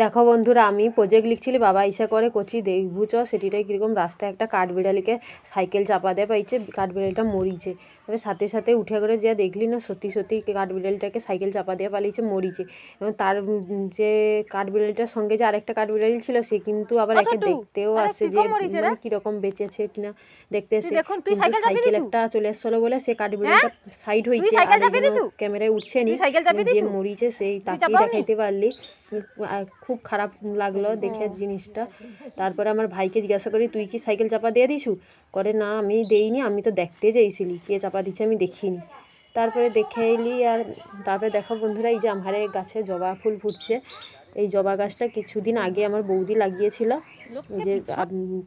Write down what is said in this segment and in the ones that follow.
দেখো বন্ধুরা, আমি প্রজেক্ট লিখছিলি, বাবা ইচ্ছা করে করছি দেখবু চ সেটিটাই কীরকম। রাস্তায় একটা কাঠবিড়ালিকে সাইকেল চাপা দেয় পাইছে, কাঠবিড়ালিটা মরিছে। তবে সাথে সাথে উঠে করে যা দেখলি না, সত্যি সত্যি কাঠবিড়ালিটাকে সাইকেল চাপা দিয়ে পালিয়েছে, মরিছে। এবং তার যে কাঠবিড়ালিটার সঙ্গে যে আরেকটা কাঠবিড়ালি ছিল, সে কিন্তু আবার একে দেখতেও আসছে যে মানে কীরকম বেঁচেছে কিনা দেখতে এসে। কিন্তু সাইকেল একটা চলে এসছিলো বলে সে কাঠবিড়ালিটা সাইড হয়েছে, আর এই জন্য ক্যামেরায় উঠছে নি, যে মরিছে সেই তাকেই দেখাইতে পারলি। খুব খারাপ লাগলো দেখে জিনিসটা। তারপরে আমার ভাইকে জিজ্ঞাসা করি, তুই কি সাইকেল চাপা দিয়ে দিছু? করে না, আমি দেইনি, আমি তো দেখতে যাইছিলি, কে চাপা দিচ্ছে আমি দেখিনি। তারপরে দেখে এলি। আর তারপরে দেখো বন্ধুরা, এই যে আমার গাছে জবা ফুল ফুটছে। এই জবা গাছটা কিছুদিন আগে আমার বৌদি লাগিয়েছিল, যে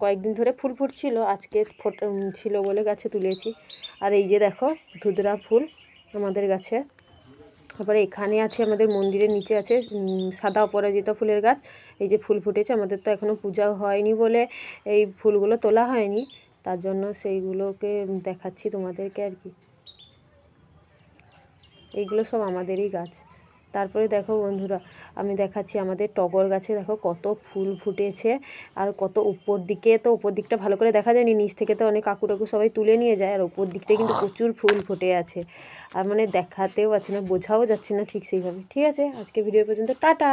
কয়েকদিন ধরে ফুল ফুটছিল, আজকে ছিল বলে গাছে তুলেছি। আর এই যে দেখো ধুতরা ফুল আমাদের গাছে। তারপরে এখানে আছে আমাদের মন্দিরের নিচে আছে সাদা অপরাজিতা ফুলের গাছ। এই যে ফুল ফুটেছে, আমাদের তো এখনো পূজা হয়নি বলে এই ফুলগুলো তোলা হয়নি, তার জন্য সেইগুলোকে দেখাচ্ছি তোমাদেরকে আর কি। এইগুলো সব আমাদেরই গাছ। তারপরে দেখো বন্ধুরা, আমি দেখাচ্ছি আমাদের টগর গাছে দেখো কত ফুল ফুটেছে। আর কত উপর দিকে, তো উপর দিকটা ভালো করে দেখা যায়নি, নিচ থেকে তো অনেক কাকু টাকু সবাই তুলে নিয়ে যায়, আর উপর দিকটায় কিন্তু প্রচুর ফুল ফুটে আছে। আর মানে দেখাতেও পাচ্ছি না, বোঝাও যাচ্ছে না ঠিক সেইভাবে। ঠিক আছে, আজকে ভিডিও পর্যন্ত, টাটা।